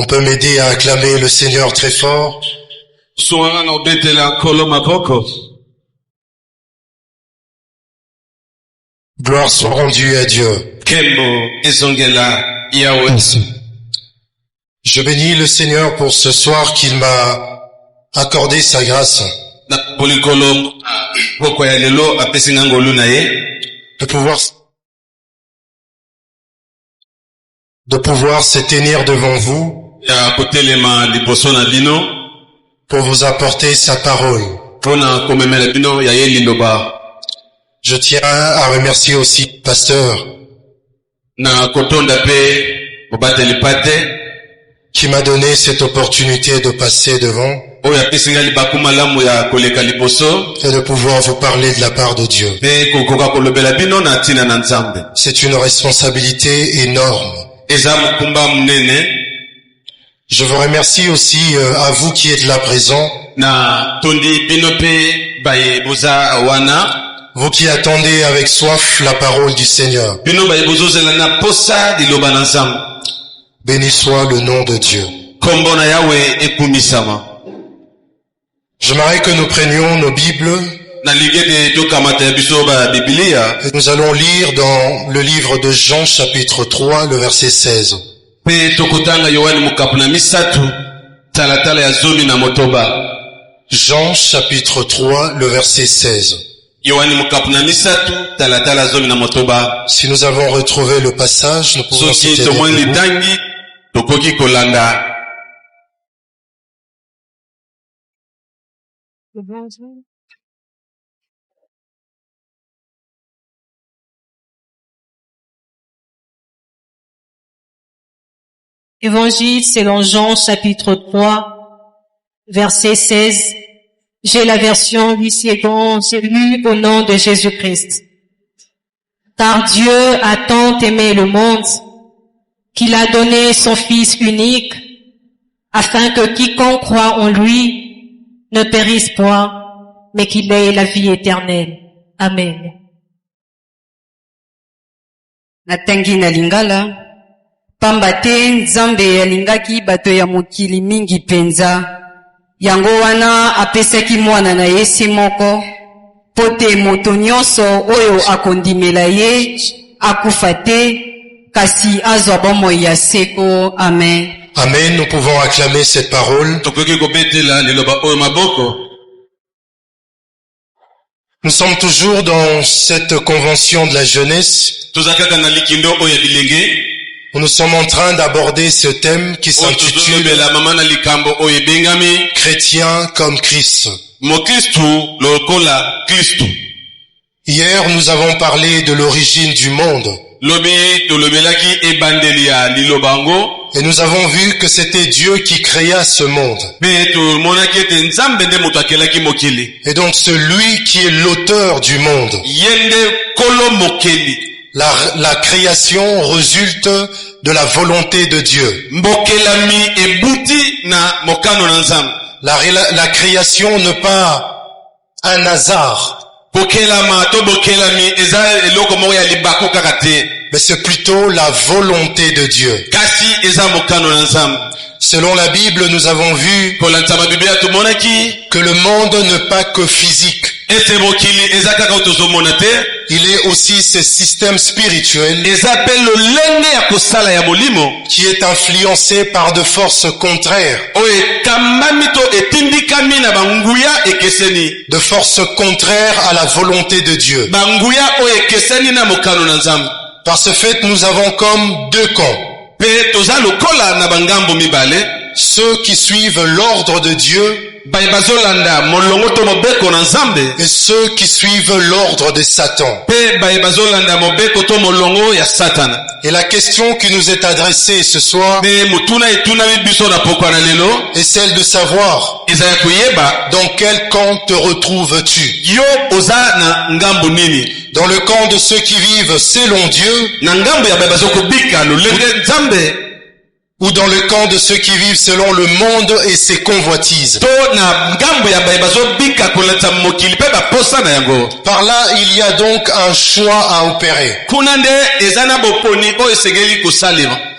On peut m'aider à acclamer le Seigneur très fort. Gloire soit rendue à Dieu. Je bénis le Seigneur pour ce soir qu'il m'a accordé sa grâce. De pouvoir se tenir devant vous pour vous apporter sa parole. Je tiens à remercier aussi le pasteur qui m'a donné cette opportunité de passer devant et de pouvoir vous parler de la part de Dieu. C'est une responsabilité énorme. Je vous remercie aussi à vous qui êtes là présents, vous qui attendez avec soif la parole du Seigneur. Béni soit le nom de Dieu. J'aimerais que nous prenions nos Bibles et nous allons lire dans le livre de Jean chapitre 3 le verset 16. Jean chapitre 3 le verset 16. Si nous avons retrouvé le passage, nous pouvons citer Évangile selon Jean chapitre 3, verset 16. J'ai la version lycée dont j'ai lu au nom de Jésus-Christ. Car Dieu a tant aimé le monde qu'il a donné son Fils unique afin que quiconque croit en lui ne périsse point, mais qu'il ait la vie éternelle. Amen. Natangi na lingala, pamba te Nzambe alingaki bato ya mokili mingi penza. Yango wana apesaki mwana na ye moko, pote moto nyonso oyo akondimela ye akufa te, kasi azwa bomoi ya seko. Amen. Amen. Nous pouvons acclamer cette parole. Nous sommes toujours dans cette convention de la jeunesse. Nous sommes en train d'aborder ce thème qui s'intitule « Chrétien comme Christ ». Hier, nous avons parlé de l'origine du monde. Et nous avons vu que c'était Dieu qui créa ce monde. Et donc celui qui est l'auteur du monde. La création résulte de la volonté de Dieu. La création n'est pas un hasard. Mais c'est plutôt la volonté de Dieu. Selon la Bible, nous avons vu que le monde n'est pas que physique. Il est aussi ce système spirituel qui est influencé par de forces contraires. De forces contraires à la volonté de Dieu. Par ce fait, nous avons comme deux camps. Ceux qui suivent l'ordre de Dieu et ceux qui suivent l'ordre de Satan. Et la question qui nous est adressée ce soir est celle de savoir dans quel camp te retrouves-tu? Dans le camp de ceux qui vivent selon Dieu ou dans le camp de ceux qui vivent selon le monde et ses convoitises. Par là, il y a donc un choix à opérer.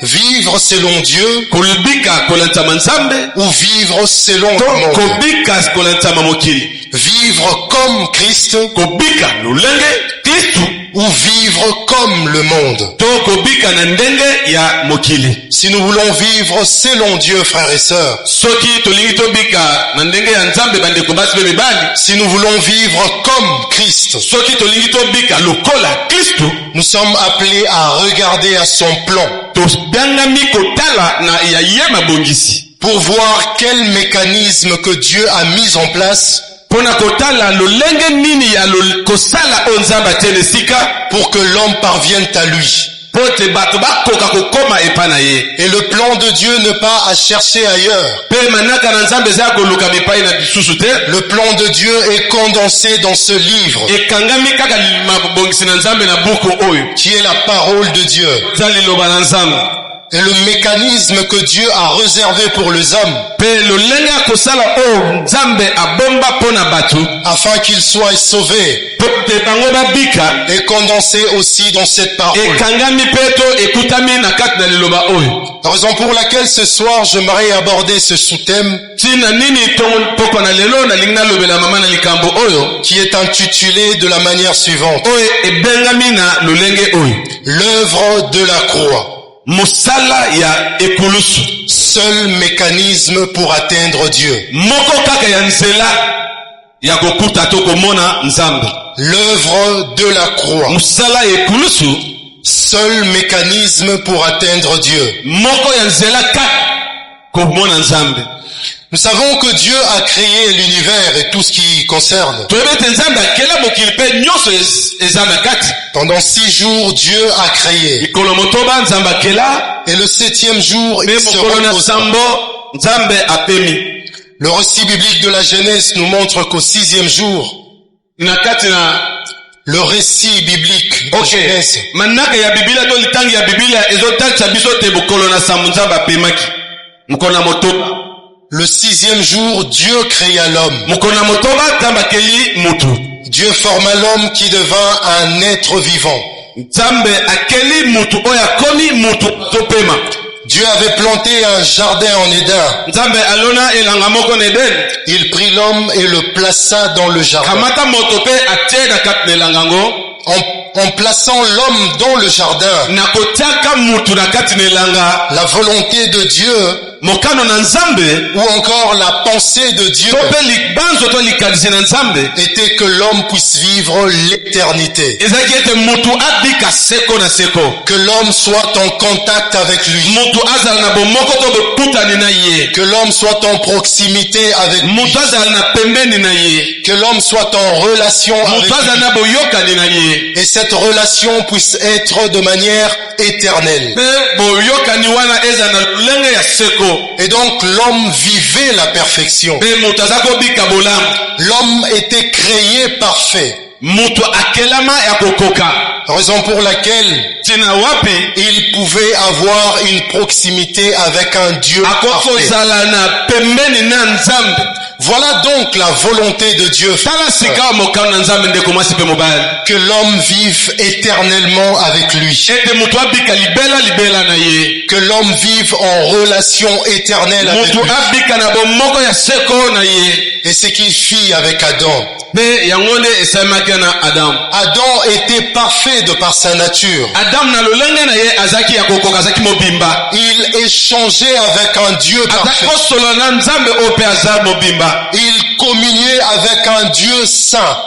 Vivre selon Dieu ou vivre selon le monde. Vivre comme Christ ou vivre comme le monde. Si nous voulons vivre selon Dieu, frères et sœurs, si nous voulons vivre comme Christ, nous sommes appelés à regarder à son plan pour voir quel mécanisme que Dieu a mis en place pour que l'homme parvienne à lui. Et le plan de Dieu n'est pas à chercher ailleurs. Le plan de Dieu est condensé dans ce livre qui est la parole de Dieu. Et le mécanisme que Dieu a réservé pour les hommes afin qu'ils soient sauvés est condensé aussi dans cette parole. La raison pour laquelle ce soir j'aimerais aborder ce sous-thème qui est intitulé de la manière suivante: l'œuvre de la croix. Seul mécanisme pour atteindre Dieu. L'œuvre de la croix. Seul mécanisme pour atteindre Dieu. Nous savons que Dieu a créé l'univers et tout ce qui concerne. Pendant 6 jours, Dieu a créé. Et le 7e jour, il se reposa. Le récit biblique de la Genèse nous montre qu'au 6e jour, le récit biblique de Genèse, le 6e jour, Dieu créa l'homme. Dieu forma l'homme qui devint un être vivant. Dieu avait planté un jardin en Éden. Il prit l'homme et le plaça dans le jardin. En plaçant l'homme dans le jardin, la volonté de Dieu ou encore la pensée de Dieu était que l'homme puisse vivre l'éternité. Que l'homme soit en contact avec lui. Que l'homme soit en proximité avec lui. Que l'homme soit en relation avec lui. Et cette relation puisse être de manière éternelle. Et donc l'homme vivait la perfection. L'homme était créé parfait. Raison pour laquelle il pouvait avoir une proximité avec un Dieu parfait. Voilà donc la volonté de Dieu. Que l'homme vive éternellement avec lui. Que l'homme vive en relation éternelle avec lui. Et ce qu'il fit avec Adam. Adam était parfait de par sa nature. Il échangeait avec un Dieu parfait. Il communiait avec un Dieu saint.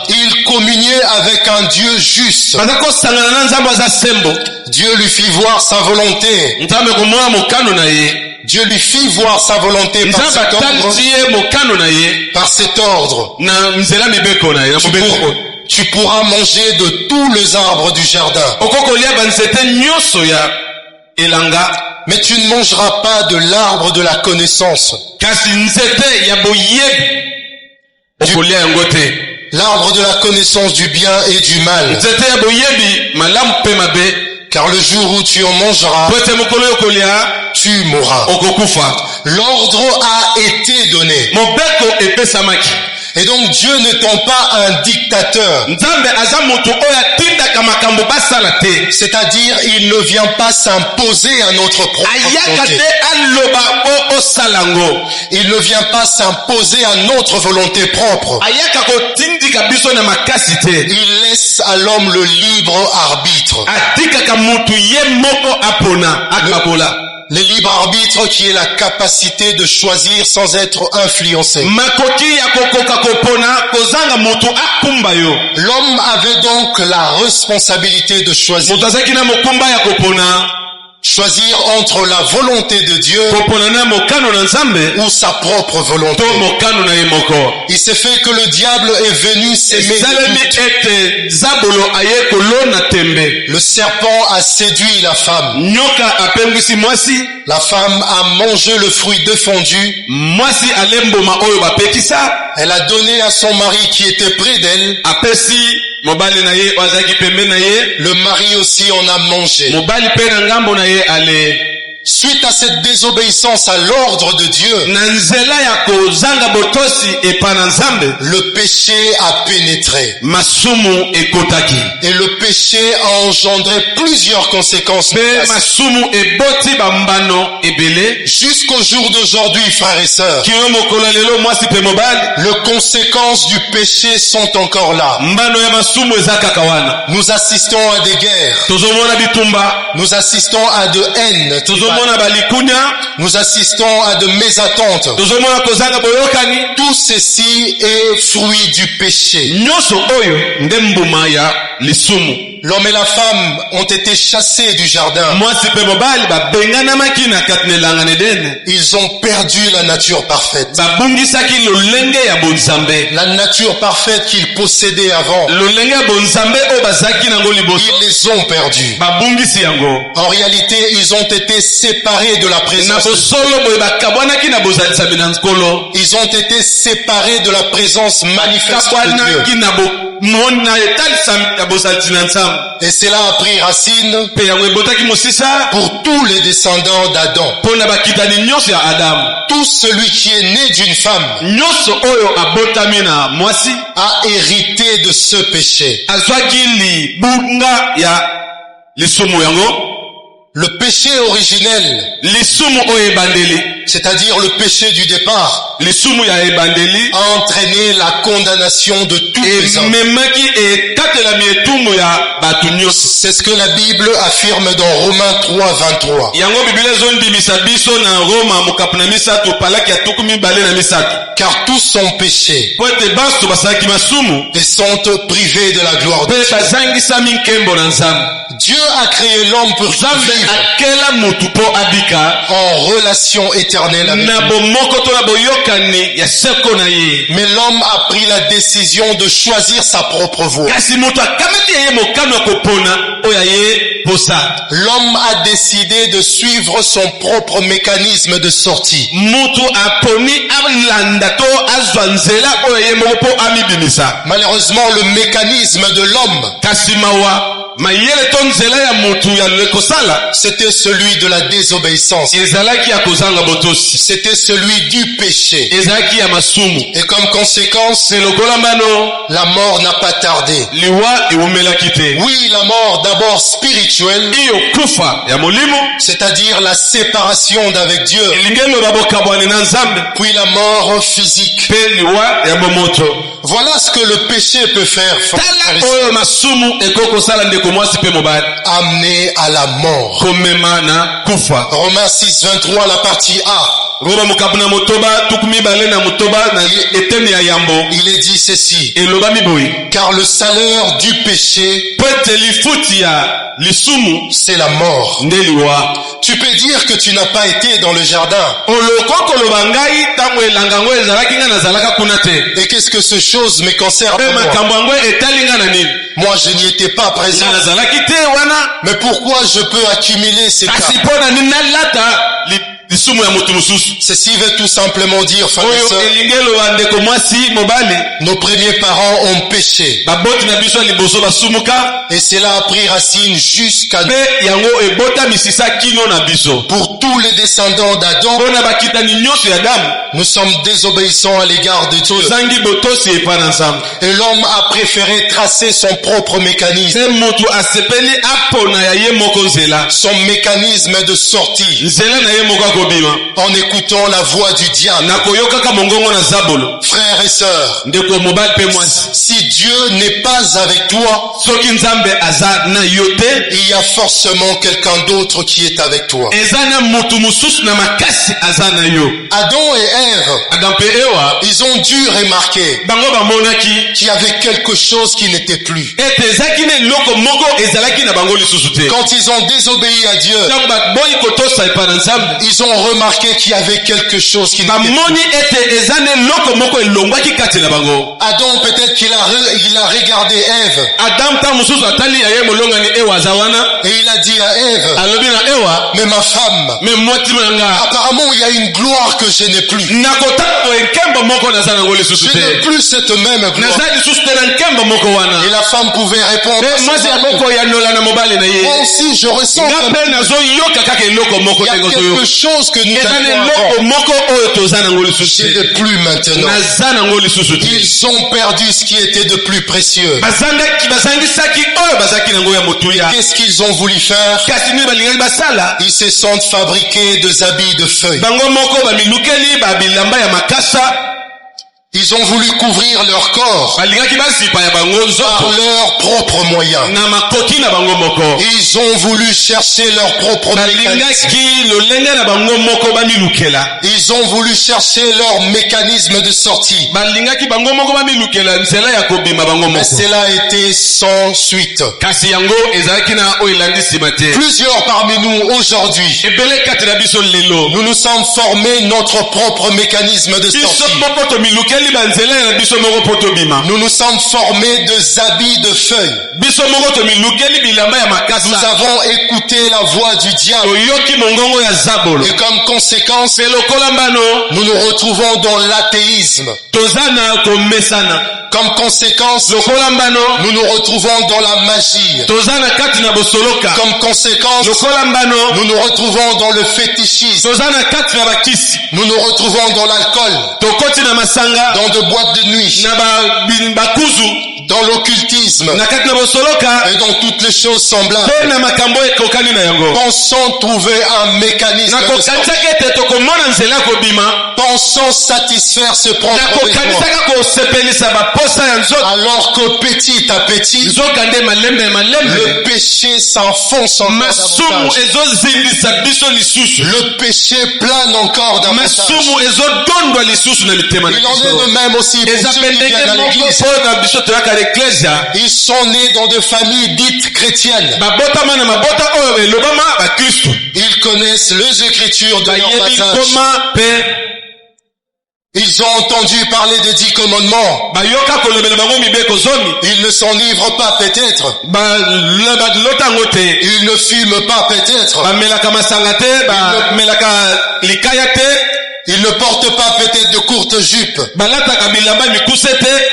Il communiait avec un Dieu juste. Dieu lui fit voir sa volonté. Dieu lui fit voir sa volonté par cet ordre. Tu pourras manger de tous les arbres du jardin. Mais tu ne mangeras pas de l'arbre de la connaissance. L'arbre de la connaissance du bien et du mal. car le jour où tu en mangeras, tu mourras. L'ordre a été donné. Et donc Dieu n'étant pas un dictateur, c'est-à-dire il ne vient pas s'imposer à notre propre volonté. Il ne vient pas s'imposer à notre volonté propre. Il laisse à l'homme le libre arbitre. Le libre arbitre qui est la capacité de choisir sans être influencé. L'homme avait donc la responsabilité de choisir. Choisir entre la volonté de Dieu ou sa propre volonté. Il s'est fait que le diable est venu s'aimer. Le serpent a séduit la femme. La femme a mangé le fruit défendu. Elle a donné à son mari qui était près d'elle. Le mari aussi en a mangé. Suite à cette désobéissance à l'ordre de Dieu, le péché a pénétré. Et le péché a engendré plusieurs conséquences. Jusqu'au jour d'aujourd'hui, frères et sœurs, les conséquences du péché sont encore là. Nous assistons à des guerres. Nous assistons à de haine. Nous assistons à de mésattentes. Tout ceci est fruit du péché. L'homme et la femme ont été chassés du jardin. Ils ont perdu la nature parfaite. La nature parfaite qu'ils possédaient avant. Ils les ont perdus. En réalité, ils ont été séparés de la présence de Dieu. Ils ont été séparés de la présence manifeste de Dieu. Et cela a pris racine pour tous les descendants d'Adam. Tout celui qui est né d'une femme a hérité de ce péché. Le péché originel, c'est-à-dire le péché du départ, a entraîné la condamnation de tous les hommes. C'est ce que la Bible affirme dans Romains 3, 23. Car tous sont péchés et sont privés de la gloire de Dieu. Dieu a créé l'homme pour vivre en relation éternelle avec lui. Mais l'homme a pris la décision de choisir sa propre voie. L'homme a décidé de suivre son propre mécanisme de sortie. Malheureusement, le mécanisme de l'homme, c'était celui de la désobéissance. C'était celui du péché. Et comme conséquence, la mort n'a pas tardé. Oui, la mort d'abord spirituelle, c'est-à-dire la séparation d'avec Dieu. Puis la mort physique. Voilà ce que le péché peut faire. Amener à la mort. Romains 6, 23, la partie A. Il est dit ceci: car le salaire du péché, c'est la mort. Tu peux dire que tu n'as pas été dans le jardin. Et qu'est-ce que ce chose me concerne moi? Moi, je n'y étais pas présent. Mais pourquoi je peux accumuler ces cas? Ceci veut tout simplement dire, frères et sœurs, nos premiers parents ont péché. Et cela a pris racine jusqu'à nous. Pour tous les descendants d'Adam, nous sommes désobéissants à l'égard de Dieu. Et l'homme a préféré tracer son propre mécanisme. Son mécanisme de sortie. En écoutant la voix du diable. Frères et sœurs, si Dieu n'est pas avec toi, il y a forcément quelqu'un d'autre qui est avec toi. Adam et Ève, ils ont dû remarquer qu'il y avait quelque chose qui n'était plus. Quand ils ont désobéi à Dieu, ils ont remarqué qu'il y avait quelque chose qui n'était plus. Adam, peut-être qu'il a regardé Ève. Et il a dit à Ève, mais ma femme, apparemment il y a une gloire que je n'ai plus. Je n'ai plus cette même gloire. Et la femme pouvait répondre, moi aussi je ressens qu'il y a quelque chose que nous avons. Je n'ai plus maintenant. Ils ont perdu ce qui était de plus précieux. Qu'est-ce qu'ils ont voulu faire? Ils se sont fabriqués des habits de feuilles. Ils ont voulu couvrir leur corps par leurs propres moyens. Ils ont voulu chercher leur propre mécanisme. Ils ont voulu chercher leur mécanisme de sortie. Mais cela a été sans suite. Plusieurs parmi nous aujourd'hui, nous nous sommes formés notre propre mécanisme de sortie. Nous nous sommes formés de habits de feuilles. Nous avons écouté la voix du diable. Et comme conséquence, nous nous retrouvons dans l'athéisme. Comme conséquence, nous nous retrouvons dans la magie. Comme conséquence, nous nous retrouvons dans le fétichisme. Nous nous retrouvons dans l'alcool, dans de boîtes de nuit, dans l'occultisme et dans toutes les choses semblables. Pensons trouver un mécanisme de sortie. Pensons satisfaire ce propre besoin. Alors que petit à petit, le péché s'enfonce encore davantage. Le péché plane encore davantage. Il en est de même aussi pour ceux qui viennent à l'église. Ils sont nés dans de familles dites chrétiennes. Ils connaissent les écritures de leur passage. Ils ont entendu parler des 10 commandements. Ils ne s'enivrent pas peut-être. Ils ne fument pas peut-être. Ils ne portent pas peut-être de courtes jupes.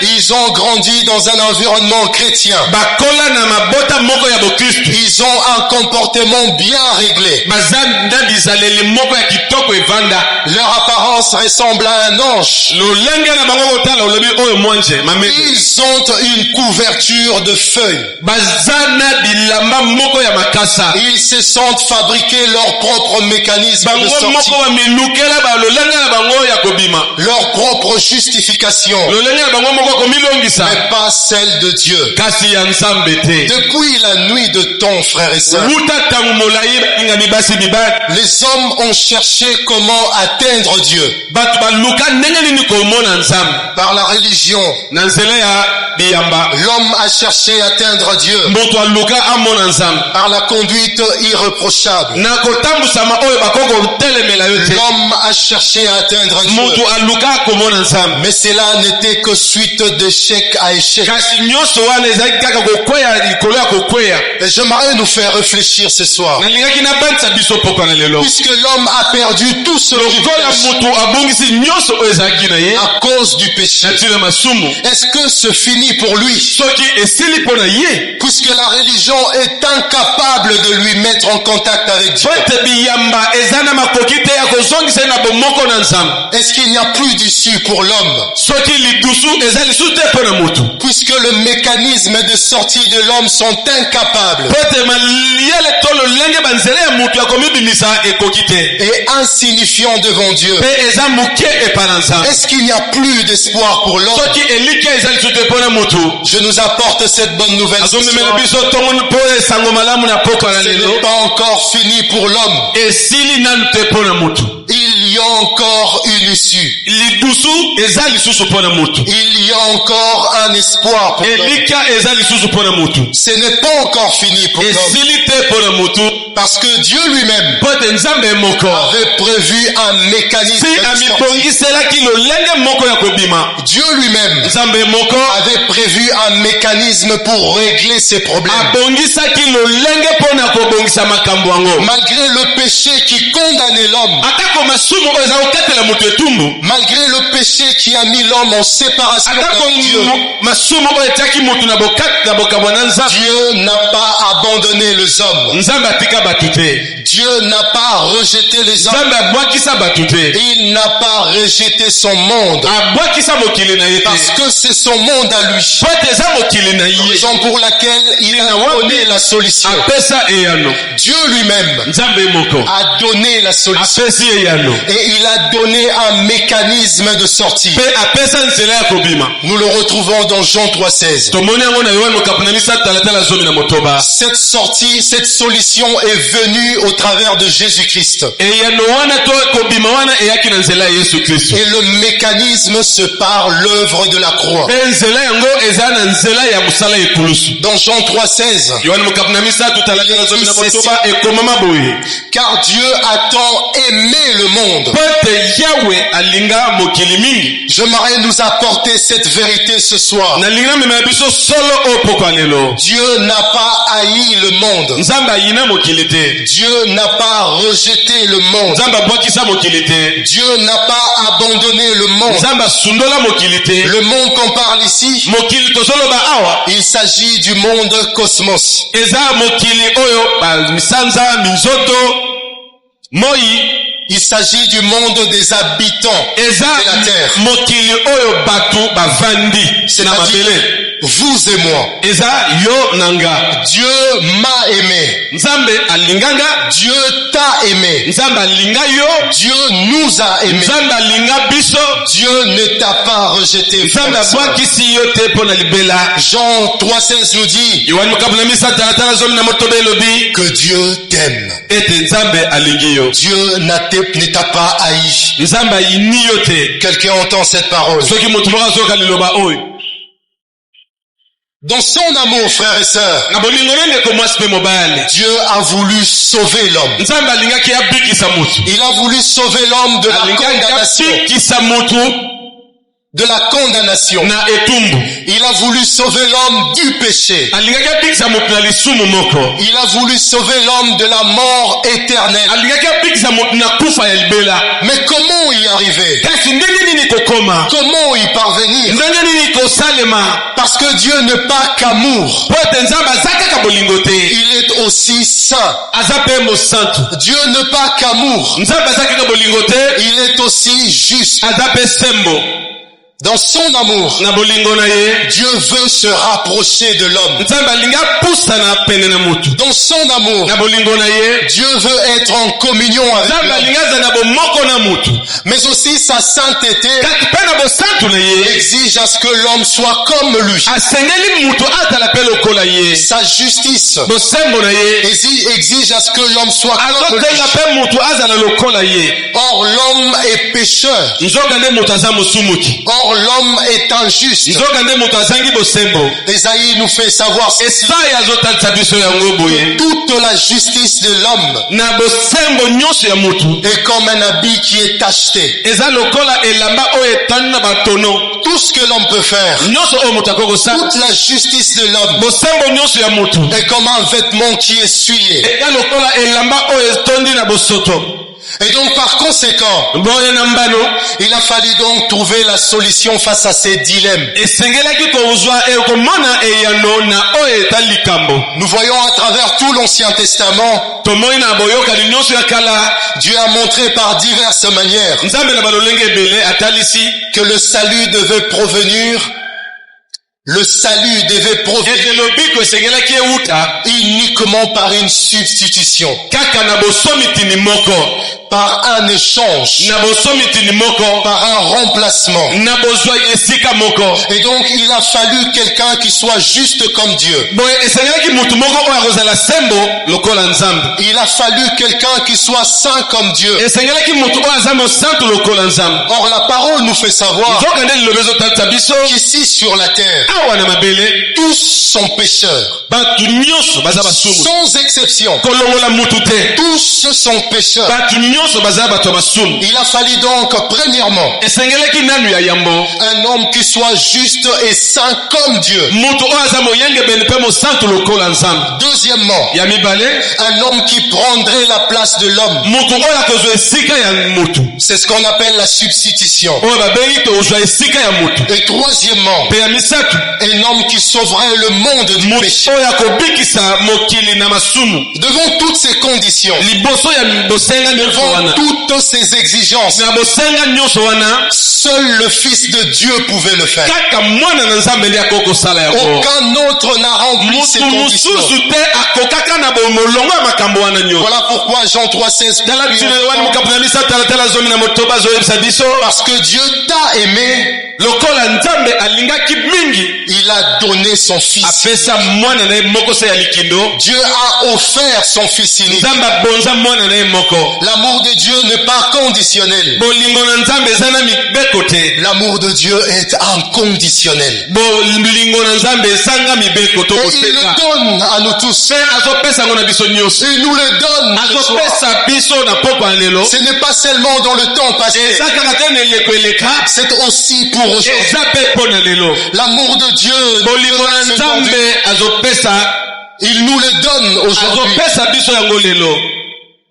Ils ont grandi dans un environnement chrétien. Ils ont un comportement bien réglé. Leur apparence ressemble à un ange. Ils ont une couverture de feuilles. Ils se sont fabriqués leur propre mécanisme de sortie. Leur propre justification, mais pas celle de Dieu. Depuis la nuit de temps, frères et sœurs, les hommes ont cherché comment atteindre Dieu. Par la religion, l'homme a cherché à atteindre Dieu. Par la conduite irréprochable, l'homme a cherché cherché à atteindre Dieu. Mais cela n'était que suite d'échec à échec. Et j'aimerais nous faire réfléchir ce soir. Puisque l'homme a perdu tout ce à cause du péché. Est-ce que ce finit pour lui? Puisque la religion est incapable de lui mettre en contact avec Dieu. Est-ce qu'il n'y a plus d'issue pour l'homme? Puisque le mécanisme de sortie de l'homme sont incapables et insignifiants devant Dieu. Est-ce qu'il n'y a plus d'espoir pour l'homme? Je nous apporte cette bonne nouvelle ce soir. Ce n'est pas encore fini pour l'homme. Il y a encore une issue. Il y a encore un espoir pour l'homme. Ce n'est pas encore fini pour l'homme. Parce que Dieu lui-même avait prévu un mécanisme. Dieu lui-même avait prévu un mécanisme pour régler ses problèmes. Malgré le péché qui condamnait l'homme, malgré le péché qui a mis l'homme en séparation avec Dieu, Dieu n'a pas abandonné les hommes. Dieu n'a pas rejeté les hommes. Il n'a pas rejeté son monde. Parce que c'est son monde à lui. Raison pour laquelle il a donné la solution. Dieu lui-même a donné la solution. Et il a donné un mécanisme de sortie. Nous le retrouvons dans Jean 3,16. Cette sortie, cette solution est venue au travers de Jésus-Christ. Et le mécanisme, c'est par l'œuvre de la croix. Dans Jean 3,16, car Dieu a tant aimé le monde. J'aimerais nous apporter cette vérité ce soir. Dieu n'a pas haï le monde. Dieu n'a pas rejeté le monde. Dieu n'a pas abandonné le monde. Le monde qu'on parle ici, il s'agit du monde cosmos. Il s'agit du monde des habitants de la terre. C'est-à-dire vous et moi. Dieu m'a aimé. Dieu t'a aimé. Dieu nous a aimés. Dieu ne t'a pas rejeté. Jean 3,16 nous dit que Dieu t'aime. Dieu ne t'a pas haï. Quelqu'un entend cette parole? Dans son amour, frères et sœurs, Dieu a voulu sauver l'homme. Il a voulu sauver l'homme de la condamnation. Il a voulu sauver l'homme du péché. Il a voulu sauver l'homme de la mort éternelle. Mais comment y arriver? Comment y parvenir? Parce que Dieu n'est pas qu'amour. Il est aussi saint. Dieu n'est pas qu'amour. Il est aussi juste. Dans son amour, Dieu veut se rapprocher de l'homme. Dans son amour, Dieu veut être en communion avec l'homme. Mais aussi sa sainteté exige à ce que l'homme soit comme lui. Sa justice exige à ce que l'homme soit comme lui. Or l'homme est pécheur. Or Or l'homme est injuste. Esaïe nous fait savoir ceci, que toute la justice de l'homme est comme un habit qui est tacheté. Tout ce que l'homme peut faire, toute la justice de l'homme est comme un vêtement qui est essuyé. Et donc par conséquent, il a fallu donc trouver la solution face à ces dilemmes. Nous voyons à travers tout l'Ancien Testament, Dieu a montré par diverses manières que le salut devait provenir uniquement par une substitution, par un échange, par un remplacement. Et donc il a fallu quelqu'un qui soit juste comme Dieu. Il a fallu quelqu'un qui soit saint comme Dieu. Or la parole nous fait savoir qu'ici sur la terre, tous sont pécheurs. Sans exception. Tous sont pécheurs. Il a fallu donc, premièrement, un homme qui soit juste et saint comme Dieu. Deuxièmement, un homme qui prendrait la place de l'homme. C'est ce qu'on appelle la substitution. Et troisièmement, un homme qui sauverait le monde du péché. Devant toutes ces conditions, devant toutes ces exigences, seul le Fils de Dieu pouvait le faire. Aucun autre n'a rempli ces conditions. Voilà pourquoi Jean 3,16 parce que Dieu t'a aimé, il a donné son Fils. Dieu a offert son Fils unique. L'amour de Dieu n'est pas conditionnel. L'amour de Dieu est inconditionnel. Et il le donne à nous tous. Il nous le donne. Ce n'est pas seulement dans le temps passé. C'est aussi pour aujourd'hui. L'amour de Dieu, il nous le donne aujourd'hui.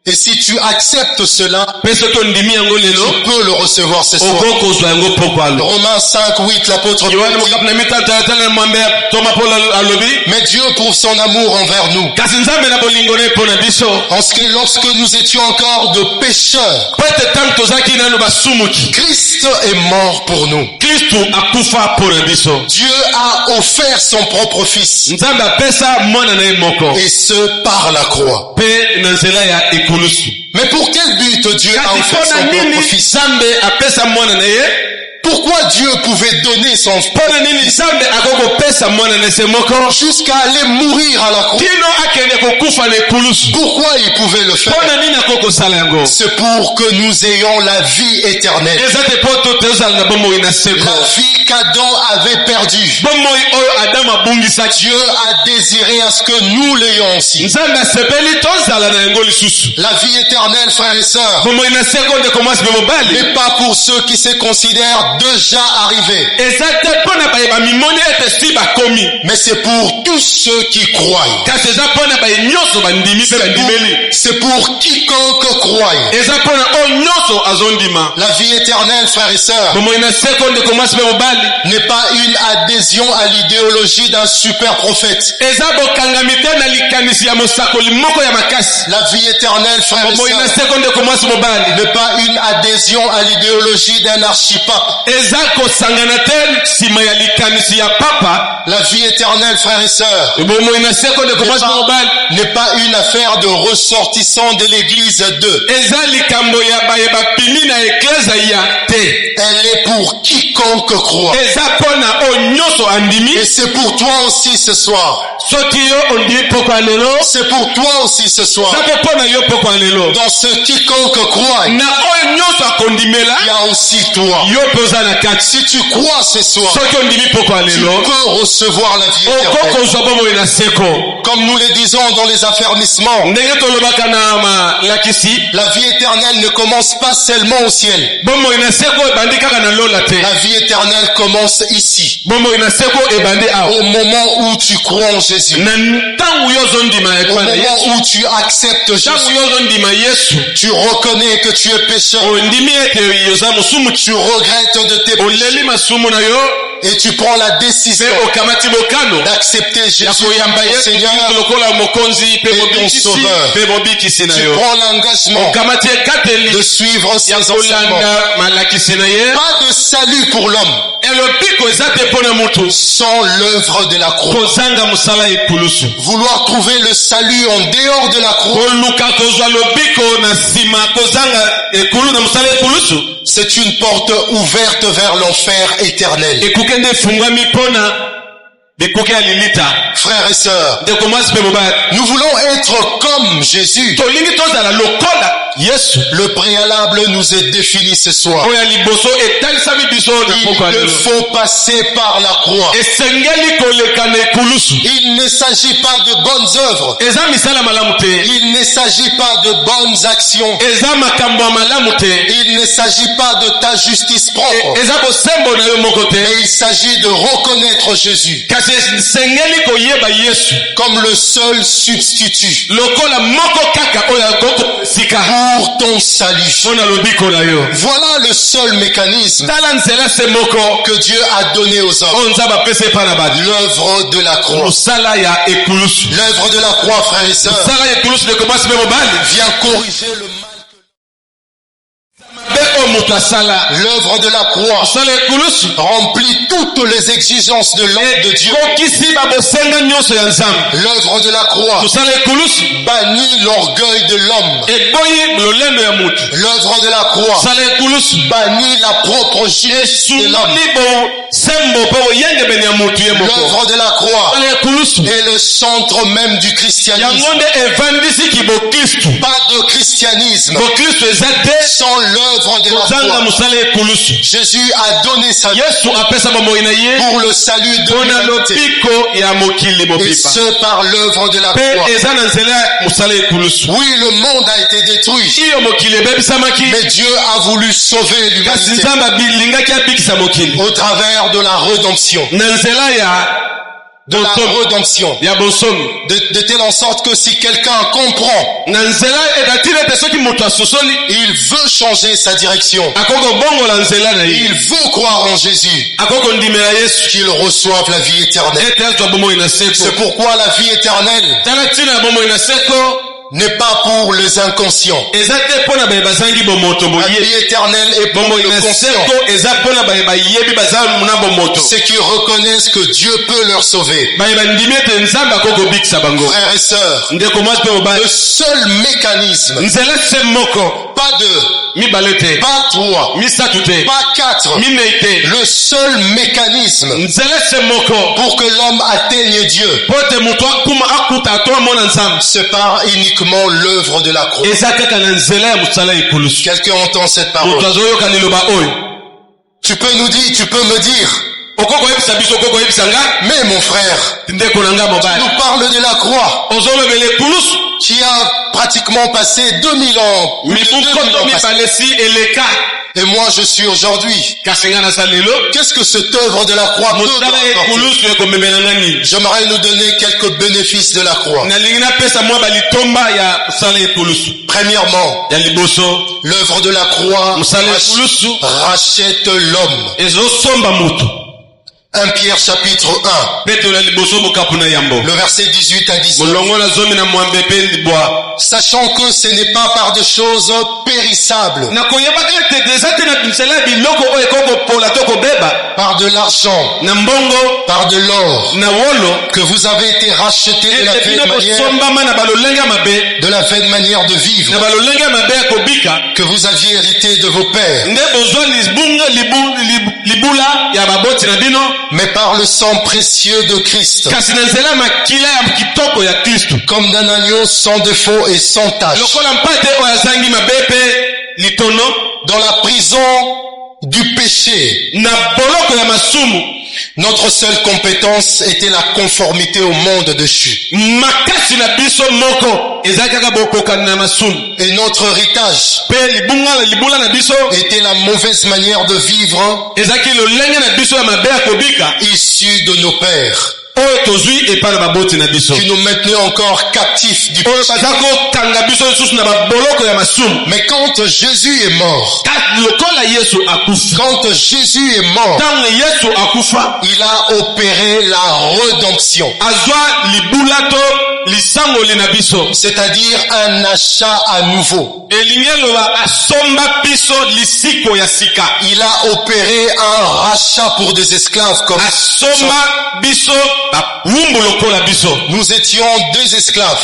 Et si tu acceptes cela, tu peux le recevoir ce soir. Romains 5:8, l'apôtre Paul dit, mais Dieu prouve son amour envers nous, en ce que lorsque nous étions encore de pécheurs, Christ est mort pour nous. Dieu a offert son propre Fils, et ce par la croix. Mais pour quel but Dieu a offert son propre Fils? Pourquoi Dieu pouvait donner son Fils jusqu'à aller mourir à la croix? Pourquoi il pouvait le faire? C'est pour que nous ayons la vie éternelle. La vie qu'Adam avait perdue, Dieu a désiré à ce que nous l'ayons aussi. La vie éternelle, frères et sœurs, n'est pas pour ceux qui se considèrent déjà arrivés, mais c'est pour tous ceux qui croient. C'est pour quiconque croit. La vie éternelle, frères et sœurs, n'est pas une adhésion à l'idéologie d'un super prophète. La vie éternelle, frères et sœurs, n'est pas une adhésion à l'idéologie d'un archipape. La vie éternelle, frères et sœurs, n'est pas une affaire de ressortissants de l'église d'eux. Elle est pour quiconque croit. Et c'est pour toi aussi ce soir. C'est pour toi aussi ce soir. Dans ce quiconque croit, il y a aussi toi. Si tu crois ce soir, tu peux recevoir la vie éternelle. Comme nous le disons dans les affermissements, la vie éternelle ne commence pas seulement au ciel. La vie éternelle commence ici. Au moment où tu crois en Jésus. Au moment où tu acceptes Jésus. Tu reconnais que tu es pécheur. Tu regrettes de tes péchés. Et tu prends la décision d'accepter Jésus comme Seigneur et ton Sauveur. Tu prends l'engagement de suivre ses enseignements. Pas de salut pour l'homme sans l'œuvre de la croix. Vouloir trouver le salut en dehors de la croix, c'est une porte ouverte vers l'enfer éternel. Frères et sœurs, nous voulons être comme Jésus. Le préalable nous est défini ce soir. Il faut passer par la croix. Il ne s'agit pas de bonnes œuvres. Il ne s'agit pas de bonnes actions. Il ne s'agit pas de ta justice propre. Mais il s'agit de reconnaître Jésus comme le seul substitut pour ton salut. Voilà le seul mécanisme que Dieu a donné aux hommes. L'œuvre de la croix. L'œuvre de la croix, frères et sœurs, vient corriger le mal. L'œuvre de la croix remplit toutes les exigences de l'homme de Dieu. L'œuvre de la croix bannit l'orgueil de l'homme. L'œuvre de la croix bannit la propre justice de l'homme. L'œuvre de la croix est le centre même du christianisme. Pas de christianisme sans l'œuvre de la croix. Jésus a donné sa vie pour le salut de l'humanité, et ce par l'œuvre de la croix. Oui, le monde a été détruit, mais Dieu a voulu sauver l'humanité au travers de la rédemption. De la rédemption. De telle en sorte que si quelqu'un comprend, il veut changer sa direction, il veut croire en Jésus, qu'il reçoive la vie éternelle. C'est pourquoi la vie éternelle n'est pas pour les inconscients. La vie éternelle est pour les conscients. Ceux qui reconnaissent que Dieu peut leur sauver. Frères et sœurs, le seul mécanisme, pas deux, pas trois, pas quatre, le seul mécanisme pour que l'homme atteigne Dieu, c'est par uniquement l'œuvre de la croix. Quelqu'un entend cette parole? Tu peux me dire, mais mon frère, tu nous parles de la croix qui a pratiquement passé 2000 ans. Et moi je suis aujourd'hui. Qu'est-ce que cette œuvre de la croix peut apporter? J'aimerais nous donner quelques bénéfices de la croix. Premièrement, l'œuvre de la croix rachète l'homme. 1 Pierre chapitre 1, le verset 18 à 19. Sachant que ce n'est pas par des choses périssables, par de l'argent, par de l'or, que vous avez été rachetés de la vaine manière de vivre que vous aviez hérité de vos pères, mais par le sang précieux de Christ, comme d'un agneau sans défaut et sans tache. dans la prison du péché. Notre seule compétence était la conformité au monde déchu. Et notre héritage était la mauvaise manière de vivre issue de nos pères, qui nous maintenait encore captifs du péché. Mais quand Jésus est mort, il a opéré la rédemption, c'est-à-dire un achat à nouveau. Il a opéré un rachat pour des esclaves comme nous étions deux esclaves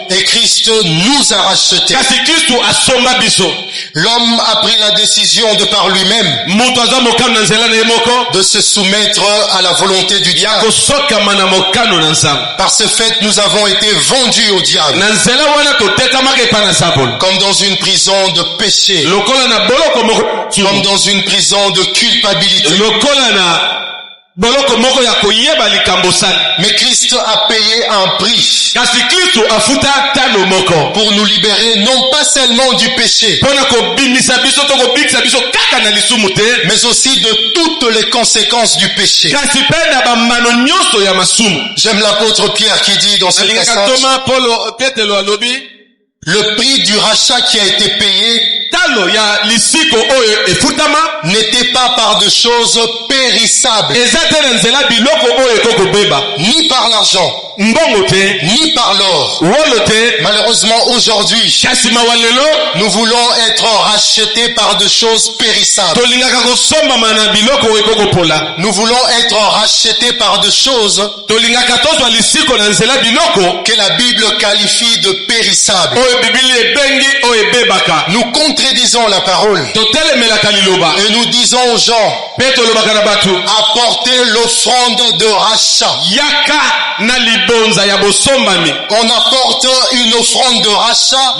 et Christ nous a rachetés. L'homme a pris la décision de par lui-même de se soumettre à la volonté du diable. Par ce fait, nous avons été vendus au diable, comme dans une prison de péché, comme dans une prison de culpabilité. Mais Christ a payé un prix pour nous libérer non pas seulement du péché, mais aussi de toutes les conséquences du péché. J'aime l'apôtre Pierre qui dit dans ce passage, le prix du rachat qui a été payé n'était pas par de choses périssables, ni par l'argent, ni par l'or. Malheureusement aujourd'hui, nous voulons être rachetés par de choses périssables. Nous voulons être rachetés par de choses que la Bible qualifie de périssables. Nous contredisons la parole et nous disons aux gens, apportez l'offrande de rachat. On apporte une offrande de rachat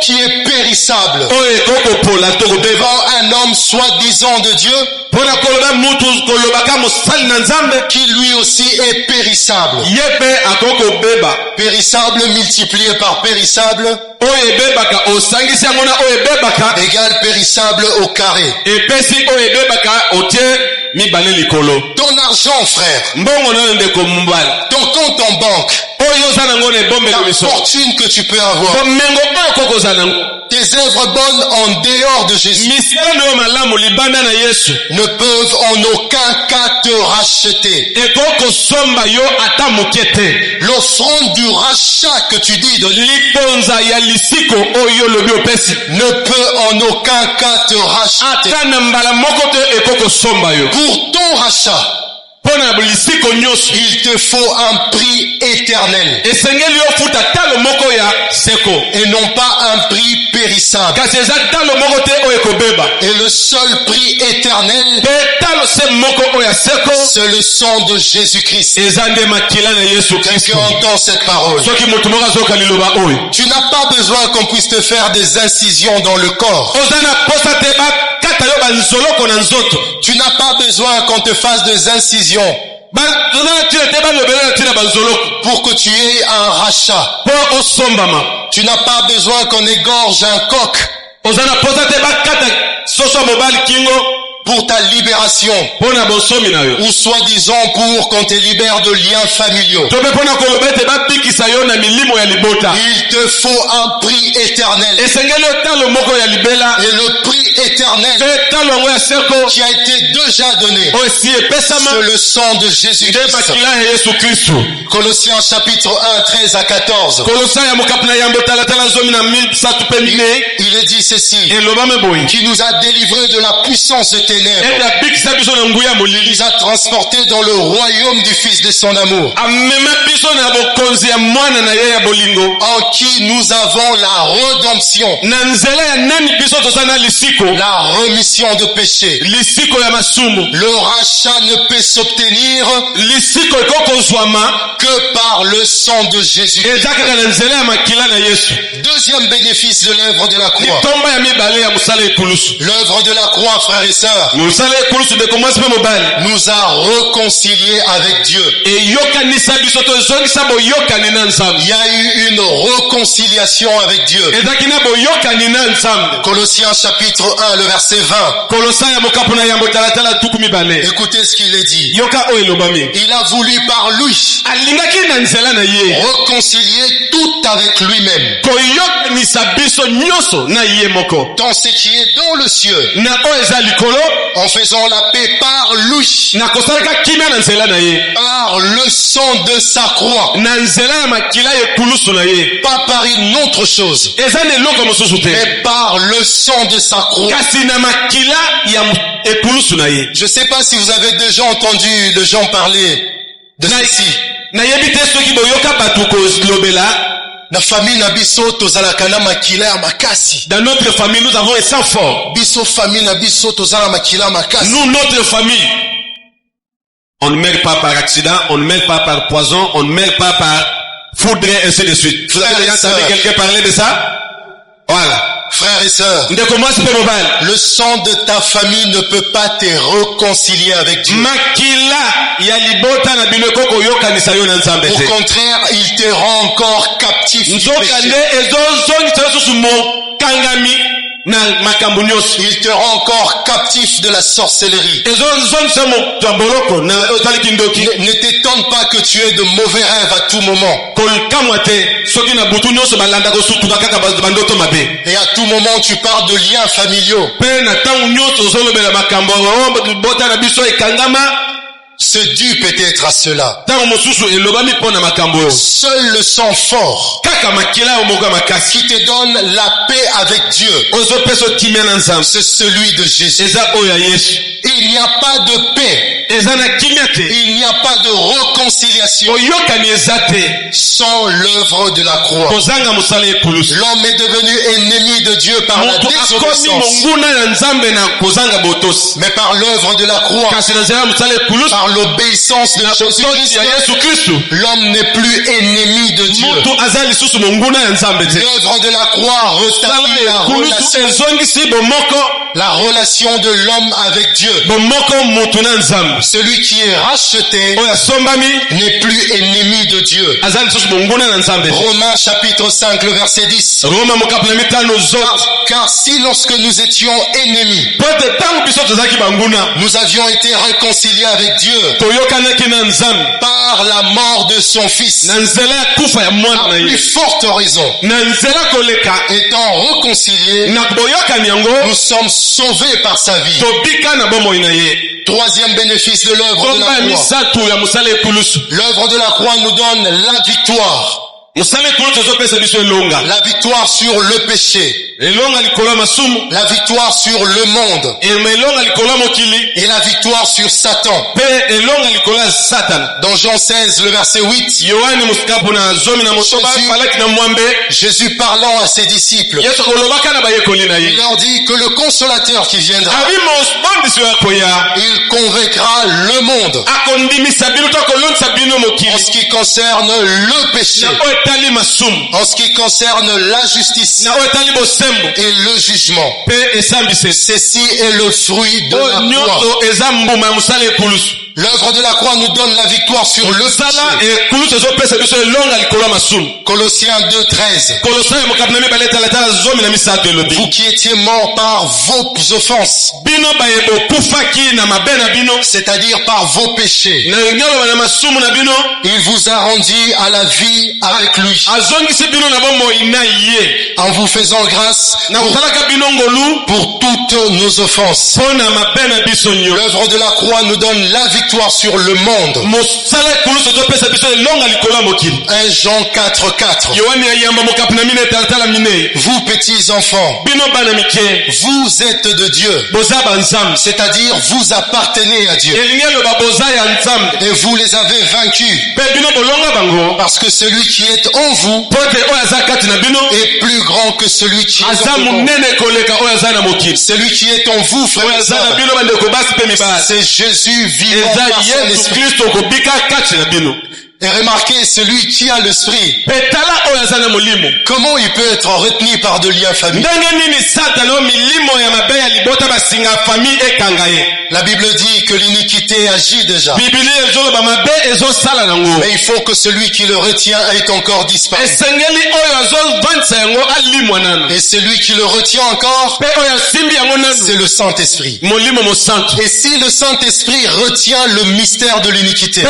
qui est périssable devant un homme soi-disant de Dieu, qui lui aussi est périssable. Périssable multiplié par périssable égale périssable au carré. Ton argent, frère, ton compte en banque, la fortune que tu peux avoir, tes œuvres bonnes en dehors de Jésus ne peuvent en aucun cas te racheter. L'offrande du rachat que tu dis de ne peut en aucun cas te racheter. Pour ton rachat, il te faut un prix éternel et non pas un prix périssable. Et le seul prix éternel, c'est le sang de Jésus-Christ. Quelqu'un entend cette parole. Tu n'as pas besoin qu'on puisse te faire des incisions dans le corps. Tu n'as pas besoin qu'on te fasse des incisions pour que tu aies un rachat. Tu n'as pas besoin qu'on égorge un coq pour ta libération, ou soi-disant pour qu'on te libère de liens familiaux. Il te faut un prix éternel. Et le prix éternel qui a été déjà donné, c'est le sang de Jésus-Christ. Colossiens chapitre 1, 13 à 14. Il est dit ceci, qui nous a délivrés de la puissance de ténèbres. Il nous a transportés dans le royaume du Fils de son amour, en qui nous avons la rédemption rédemption, la remission de péché. Le rachat ne peut s'obtenir que par le sang de Jésus-Christ. Deuxième bénéfice de l'œuvre de la croix. L'œuvre de la croix, frères et sœurs, nous a réconciliés avec Dieu. Il y a eu une réconciliation avec Dieu. Colossiens chapitre 1, le verset 20. Écoutez ce qu'il est dit. Il a voulu par lui réconcilier tout avec lui-même, dans ce qui est dans le cieux, en faisant la paix par lui, par le sang de sa croix, pas par une autre chose, mais par le sang de sa croix. Je ne sais pas si vous avez déjà entendu les gens parler de ceci. La famille na biso tozalaka na makila makasi. Dans notre famille, nous avons un sang fort. Biso famille na biso tozala makila makasi. Nous, notre famille, on ne meurt pas par accident, on ne meurt pas par poison, on ne meurt pas par foudre, ainsi de suite. Vous avez déjà entendu quelqu'un parler de ça? Voilà. Frères et sœurs, le sang de ta famille ne peut pas te réconcilier avec Dieu. Au contraire, il te rend encore captif du péché. Il te rend encore captif de la sorcellerie. Ne t'étonne pas que tu aies de mauvais rêves à tout moment. Et à tout moment tu parles de liens familiaux. C'est dû peut-être à cela. Seul le sang fort qui te donne la paix avec Dieu, c'est celui de Jésus. Il n'y a pas de paix, il n'y a pas de réconciliation sans l'œuvre de la croix. L'homme est devenu ennemi de Dieu par la désobéissance, mais par l'œuvre de la croix, par l'obéissance de Jésus-Christ, l'homme n'est plus ennemi de Dieu. L'œuvre de la croix rétablit la relation de l'homme avec Dieu. Celui qui est racheté n'est plus ennemi de Dieu. Romains chapitre 5, le verset 10. Car si lorsque nous étions ennemis, nous avions été réconciliés avec Dieu par la mort de son Fils, à plus forte raison, étant réconciliés, nous sommes sauvés par sa vie. Troisième bénéfice de l'œuvre de la croix. L'œuvre de la croix nous donne la victoire. La victoire sur le péché, la victoire sur le monde, et la victoire sur Satan. Dans Jean 16, le verset 8, Jésus parlant à ses disciples, il leur dit que le consolateur qui viendra, il convaincra le monde en ce qui concerne le péché, en ce qui concerne la justice et le jugement. Ceci est le fruit de la croix. L'œuvre de la croix nous donne la victoire sur le péché. Colossiens 2:13. Vous qui étiez morts par vos offenses, c'est-à-dire par vos péchés, il vous a rendu à la vie avec lui, en vous faisant grâce pour toutes nos offenses. L'œuvre de la croix nous donne la victoire victoire sur le monde. 1 Jean 4:4. Vous petits enfants, vous êtes de Dieu, c'est-à-dire vous appartenez à Dieu, et vous les avez vaincus, parce que celui qui est en vous est plus grand que celui qui est en vous. Celui qui est en vous, frères et sœurs, c'est Jésus vivant par son esprit. Et remarquez, celui qui a l'esprit, comment il peut être retenu par de liens familiaux? La Bible dit que l'iniquité agit déjà. Mais il faut que celui qui le retient ait encore disparu. Et celui qui le retient encore, c'est le Saint-Esprit. Et si le Saint-Esprit retient le mystère de l'iniquité,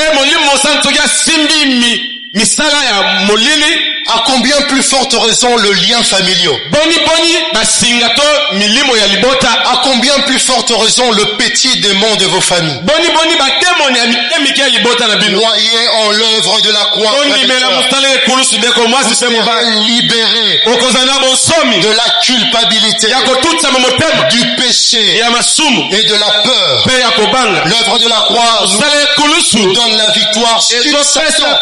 à combien plus forte raison le lien familial? À combien plus forte raison le petit démon de vos familles? Noyé en l'œuvre de la croix, vous serez libérés de la culpabilité, du péché et de la peur. L'œuvre de la croix nous donne la victoire sur Satan.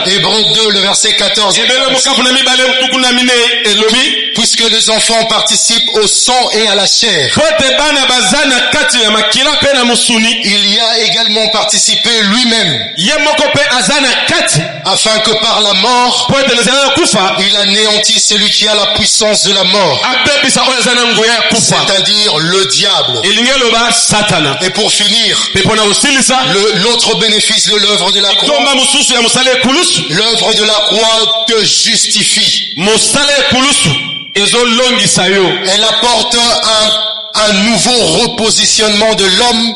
Hébreux 2, le verset 14. Puisque les enfants participent au sang et à la chair, il y a également participé lui-même, afin que par la mort, il anéantit celui qui a la puissance de la mort, c'est-à-dire le diable. Et pour finir, l'autre bénéfice de l'œuvre de la croix, l'œuvre de la croix te justifie. Elle apporte un nouveau repositionnement de l'homme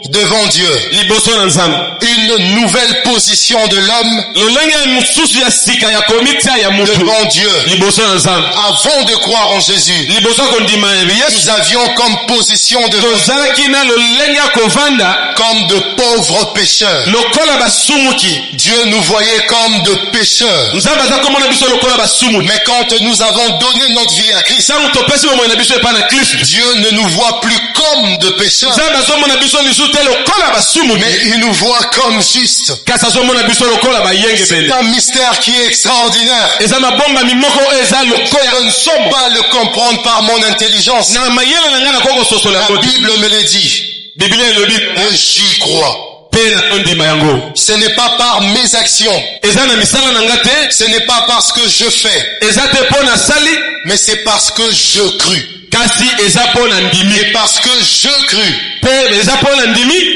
devant Dieu. Une nouvelle position de l'homme devant Dieu. Avant de croire en Jésus, nous avions comme position devant comme de pauvres pécheurs. Dieu nous voyait comme de pécheurs. Mais quand nous avons donné notre vie à Christ, Dieu ne nous voit plus comme de pécheurs, mais il nous voit comme justes. C'est un mystère qui est extraordinaire. Je ne peux pas le comprendre par mon intelligence. La Bible me le dit. Et j'y crois. Ce n'est pas par mes actions, ce n'est pas parce que je fais, mais c'est parce que je crus. Et parce que je crus,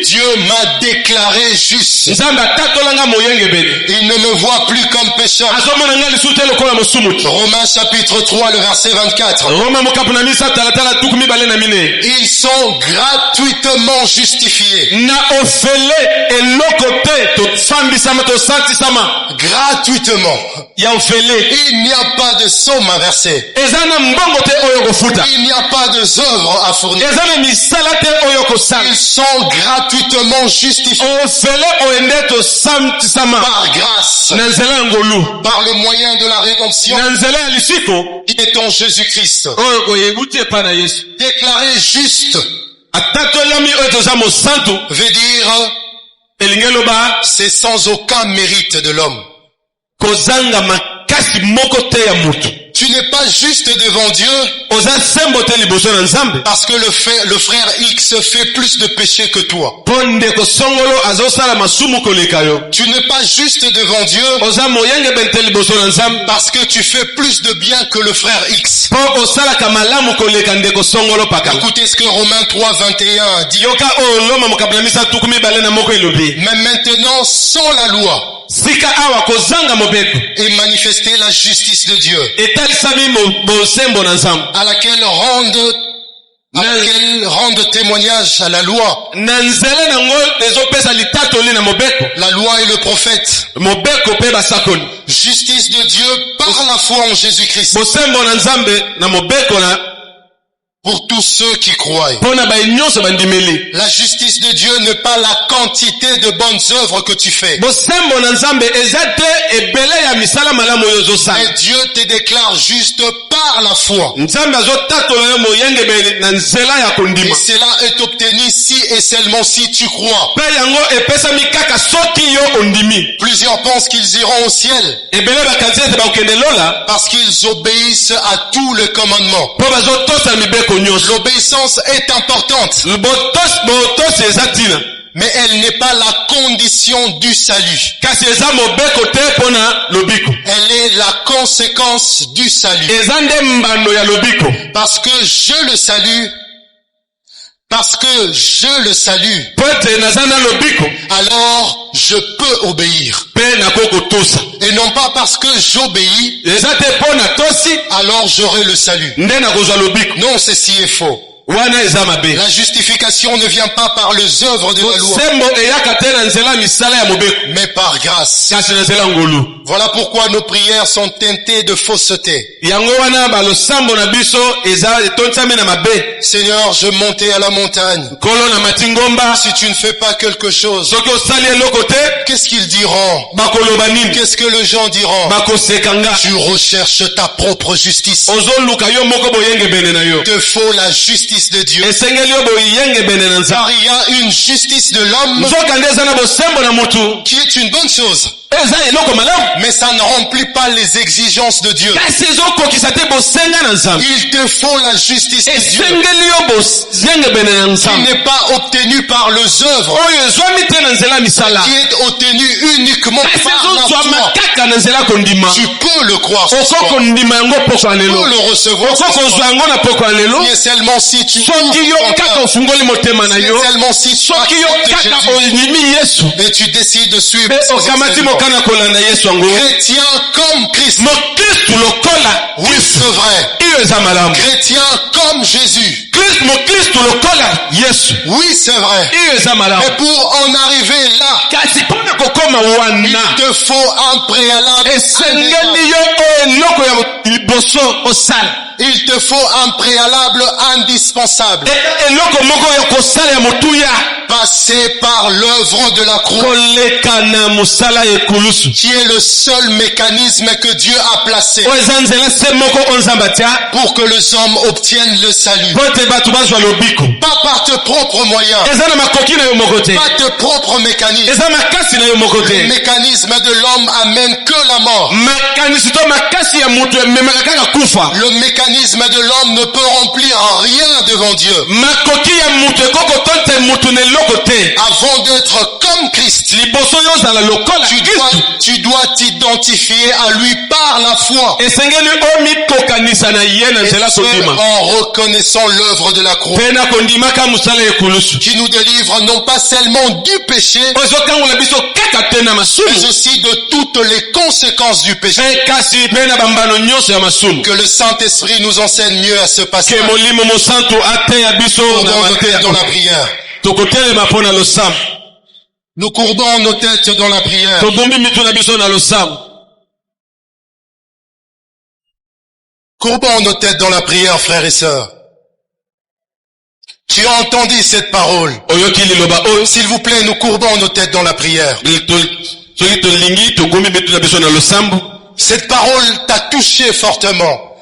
Dieu m'a déclaré juste. Il ne me voit plus comme pécheur. Romains chapitre 3, le verset 24. Ils sont gratuitement justifiés. Gratuitement. Il n'y a pas de somme à verser. Il n'y a pas d'œuvres à fournir. Ils sont gratuitement justifiés par grâce, par le moyen de la rédemption qui est en Jésus-Christ. Déclaré juste veut dire c'est sans aucun mérite de l'homme. Tu n'es pas juste devant Dieu parce que le frère X fait plus de péché que toi. Tu n'es pas juste devant Dieu parce que tu fais plus de bien que le frère X. Écoutez ce que Romains 3, 21 dit. Mais maintenant, sans la loi, et manifester la justice de Dieu, à laquelle rendent témoignage à la loi. La loi et le prophète. Justice de Dieu par la foi en Jésus-Christ. pour tous ceux qui croient. La justice de Dieu n'est pas la quantité de bonnes œuvres que tu fais. Mais Dieu te déclare juste par la foi. Et cela est obtenu si et seulement si tu crois. Plusieurs pensent qu'ils iront au ciel parce qu'ils obéissent à tous les commandements. L'obéissance est importante, mais elle n'est pas la condition du salut. Elle est la conséquence du salut. Parce que je le salue, alors je peux obéir. Et non pas parce que j'obéis, alors j'aurai le salut. Non, ceci est faux. La justification ne vient pas par les œuvres de la loi, mais par grâce. Voilà pourquoi nos prières sont teintées de fausseté. Seigneur, je montais à la montagne. Si tu ne fais pas quelque chose, qu'est-ce qu'ils diront? Qu'est-ce que les gens diront? Tu recherches ta propre justice. Il te faut la justice de Dieu. Car il y a une justice de l'homme qui est une bonne chose. Mais ça ne remplit pas les exigences de Dieu. Il te faut la justice de Dieu qui n'est pas obtenue par les œuvres, qui est obtenue uniquement par la foi. Tu peux le croire, tu peux le recevoir, mais seulement si tu seulement si tu et tu décides de suivre chrétien comme Christ. Oui, c'est vrai. Chrétien comme Jésus. Oui, c'est vrai. Et pour en arriver là, il te faut un préalable. Il te faut un préalable indispensable. Passer par l'œuvre de la croix, qui est le seul mécanisme que Dieu a placé pour que les hommes obtiennent le salut. Pas par tes propres moyens, pas tes propres mécanismes. Le mécanisme de l'homme amène que la mort. Le mécanisme de l'homme ne peut remplir rien devant Dieu. Avant d'être comme Christ, tu dois t'identifier à lui par la foi. Et en reconnaissant l'œuvre de la croix, qui nous délivre non pas seulement du péché, mais aussi de toutes les conséquences du péché. Que le Saint-Esprit nous enseigne mieux à ce passage. Dans la prière. Nous courbons nos têtes dans la prière. Courbons nos têtes dans la prière, frères et sœurs. Tu as entendu cette parole. S'il vous plaît, nous courbons nos têtes dans la prière. Cette parole t'a touché fortement.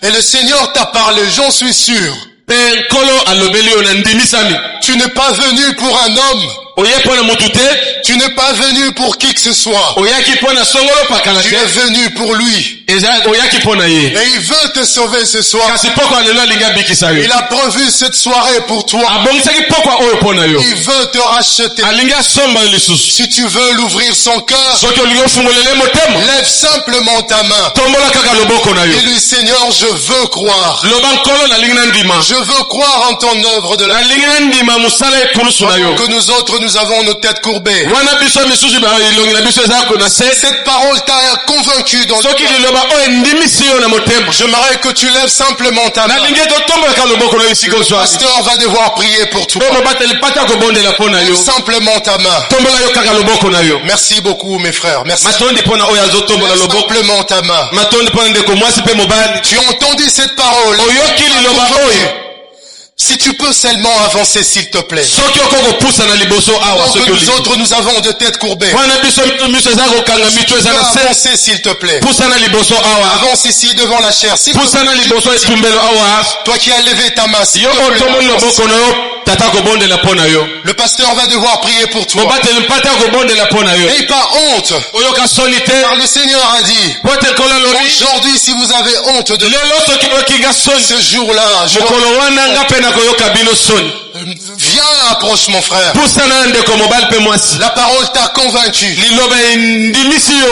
Et le Seigneur t'a parlé, j'en suis sûr. Tu n'es pas venu pour un homme. Tu n'es pas venu pour qui que ce soit. Tu es venu pour lui. Et il veut te sauver ce soir. Il a prévu cette soirée pour toi. Il veut te racheter. Si tu veux l'ouvrir son cœur, lève simplement ta main. Et lui, Seigneur, je veux croire. Je veux croire en ton œuvre de la que nous autres, nous avons nos têtes courbées. Cette parole t'a convaincu dans le cœur. J'aimerais que tu lèves simplement ta main. Le pasteur va devoir prier pour toi. Lève simplement ta main. Merci beaucoup mes frères. Merci. Lève simplement ta main. Tu as entendu cette parole. Si tu peux seulement avancer, s'il te plaît. Donc nous autres, nous avons de têtes courbées. Si tu peux avancer, s'il te plaît. Avance ici devant la chair. Si toi qui as levé ta main, s'il te plaît. Le pasteur va devoir prier pour toi. N'aie pas honte. Car le Seigneur a dit, aujourd'hui, si vous avez honte de ce jour-là, viens, approche mon frère. La parole t'a convaincu.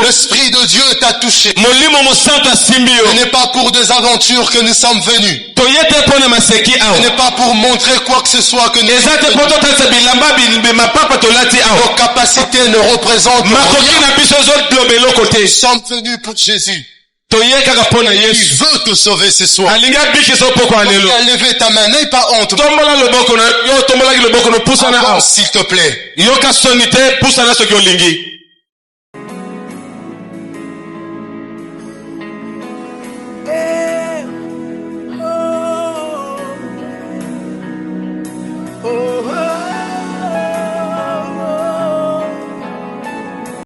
L'Esprit de Dieu t'a touché. Ce n'est pas pour des aventures que nous sommes venus. Ce n'est pas pour montrer quoi que ce soit que nous sommes venus. Nos capacités ne représentent rien. Nous sommes venus pour Jésus. Il veut te sauver ce soir. Tu as levé ta main, n'aie pas honte. Avance, s'il te plaît.